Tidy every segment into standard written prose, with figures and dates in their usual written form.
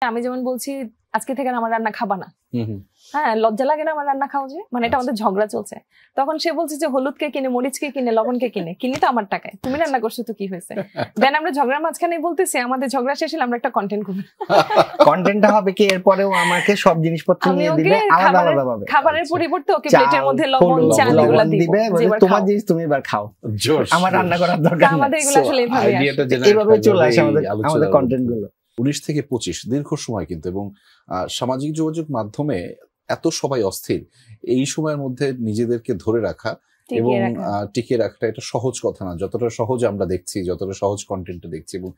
আমি যেমন বলছি আজকে থেকে আমার রান্না খাবা না, হ্যাঁ লজ্জা লাগে না আমার রান্না খাওয়া যে, মানে এটা আমাদের ঝগড়া চলছে। তখন সে বলছে যে হলুদ কে কিনে, মরিচ কে কিনে, লবণ কে কিনে, কিনি তো আমার টাকায়, তুমি রান্না করছো তো কি হয়েছে। দেন আমরা ঝগড়ার মাঝখানে বলতেছি আমাদের ঝগড়া শেষ হলে আমরা একটা কন্টেন্ট করব। কন্টেন্টটা হবে কি এরপরেও আমাকে সব জিনিসপত্র নিয়ে দিবে আলাদা আলাদা ভাবে, খাবারের পরিবর্তে ওকে প্লেটের মধ্যে লবণ চাল এগুলো দিবে, তোমার জিনিস তুমি এবার খাও, আমার রান্না করার দরকার নেই। আমাদের এগুলো আসলে এইভাবে চলে আসে আমাদের কন্টেন্ট গুলো। 19 থেকে 25 দীর্ঘ সময় কিন্তু, এবং সামাজিক যোগাযোগ মাধ্যমে এত সবাই অস্থির, এই সময়ের মধ্যে নিজেদেরকে ধরে রাখা এবং টিকিয়ে রাখাটা এটা সহজ কথা না। যতটা সহজ আমরা দেখছি, যতটা সহজ কন্টেন্টটা দেখছি, এবং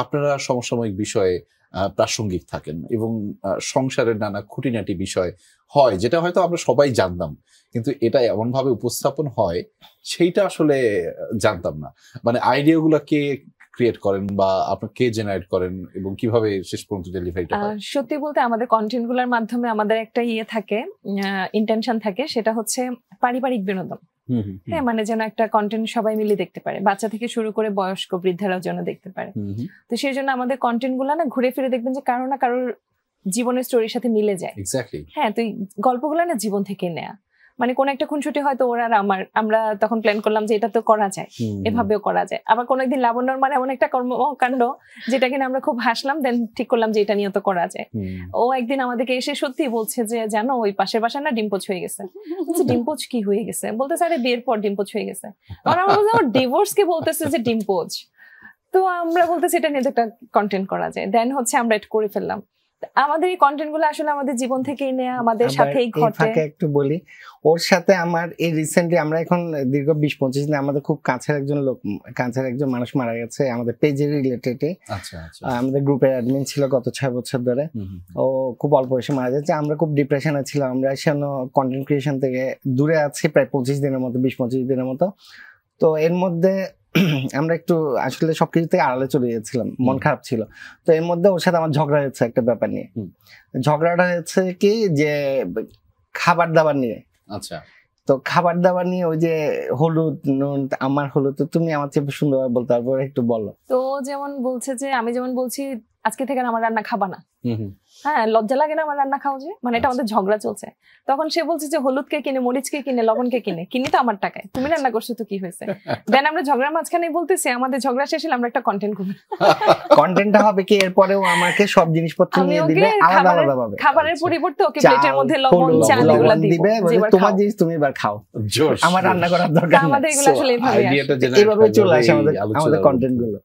আপনারা সমসাময়িক বিষয়ে প্রাসঙ্গিক থাকেন এবং সংসারের নানা খুঁটিনাটি বিষয় হয় যেটা হয়তো আমরা সবাই জানতাম, কিন্তু এটা এমন ভাবে উপস্থাপন হয় সেইটা আসলে জানতাম না। মানে আইডিয়াগুলো কে ক্রিয়েট করেন বা আপনি কে জেনারেট করেন এবং কিভাবে শেষ পর্যন্ত ডেলিভারিটা হয়? সত্যি বলতে আমাদের কন্টেন্ট গুলোর মাধ্যমে আমাদের একটা থাকে, ইন্টেনশন থাকে, সেটা হচ্ছে পারিবারিক বিনোদন। হ্যাঁ, মানে যেন একটা কন্টেন্ট সবাই মিলে দেখতে পারে, বাচ্চা থেকে শুরু করে বয়স্ক বৃদ্ধারাও যেন দেখতে পারে। তো সেই জন্য আমাদের কন্টেন্ট গুলা না ঘুরে ফিরে দেখবেন যে কারো না কারোর জীবনের স্টোরির সাথে মিলে যায়। হ্যাঁ, তো গল্পগুলো না জীবন থেকে নেয়া, মানে কোন একটা খুনসুটি হয়তো ওরা আমরা তখন প্ল্যান করলাম যে এটা তো করা যায়, এভাবেও করা যায়। আবার কোন একদিন লাবণ্যর মানে এমন একটা কর্মকাণ্ড যেটা কিনা আমরা খুব হাসলাম, দেন ঠিক করলাম যে এটা নিয়ে তো করা যায়। ও একদিন আমাদেরকে এসে সত্যি বলছে যে জানো ওই পাশের বাসা না ডিম্পোজ হয়ে গেছে। ডিম্পোজ কি হয়ে গেছে বলতেছে, আরে বিয়ের পর ডিম্পোজ হয়ে গেছে। আর আমরা বলছি ওর ডিভোর্স কে বলতেছে যে ডিম্পোজ। তো আমরা বলতেছি এটা নিয়ে একটা কন্টেন্ট করা যায়, দেন হচ্ছে আমরা এটা করে ফেললাম। আমাদের এই কন্টেন্ট গুলো আসলে আমাদের জীবন থেকেই নেয়া, আমাদের সাথেই ঘটে। একটু বলি, ওর সাথে আমার এই রিসেন্টলি আমরা এখন দীর্ঘ 20-25 দিন আমাদের খুব কাছের একজন মানুষ মারা গেছে আমাদের পেজের রিলেটেড। আমাদের গ্রুপের অ্যাডমিন ছিল গত 6 বছর ধরে। ও খুব অল্প বয়সে মারা যাচ্ছে। আমরা খুব ডিপ্রেশনে ছিলাম, আমরা কন্টেন্ট ক্রিয়েশন থেকে দূরে আছি প্রায় 25 দিনের মতো, 20-25 দিনের মতো। তো এর মধ্যে আমরা একটু আসলে সবকিছু থেকে আড়ালে চলে গেছিলাম, মন খারাপ ছিল। তো এর মধ্যে ওর সাথে আমার ঝগড়া হয়েছে একটা ব্যাপার নিয়ে। ঝগড়াটা হচ্ছে কি যে খাবার দাবার নিয়ে। আচ্ছা, তো খাবার দাবার নিয়ে ওই যে হলুদ নুন, আমার হলুদ তুমি আমার চেয়ে সুন্দরভাবে বলতে পারবো, একটু বলো। তো যেমন বলছে যে আমি যেমন বলছি আজকে থেকে আমার রান্না খাবা না, হ্যাঁ লজ্জা লাগে না আমার রান্না খাওয়া যে, মানে এটা আমাদের ঝগড়া চলছে। তখন সে বলছে যে হলুদ কে কিনে, মরিচ কে কিনে, লবণ কে কিনে, কিনি তো আমার টাকায়, তুমি রান্না করছো তো কি হয়েছে। দেন আমরা ঝগড়ার মাঝখানে বলতেছি আমাদের ঝগড়া শেষ হলে আমরা একটা কন্টেন্ট করব। কন্টেন্টটা হবে কি এরপরেও আমাকে সব জিনিসপত্র নিয়ে দিবে আলাদা আলাদা ভাবে, খাবারের পরিবর্তে ওকে প্লেটের মধ্যে লবণ চাল এগুলো দিবে, তোমার জিনিস তুমি এবার খাও, আমার রান্না করার দরকার নেই। আমাদের এগুলো আসলে এইভাবে চলে আসে আমাদের কন্টেন্ট গুলো।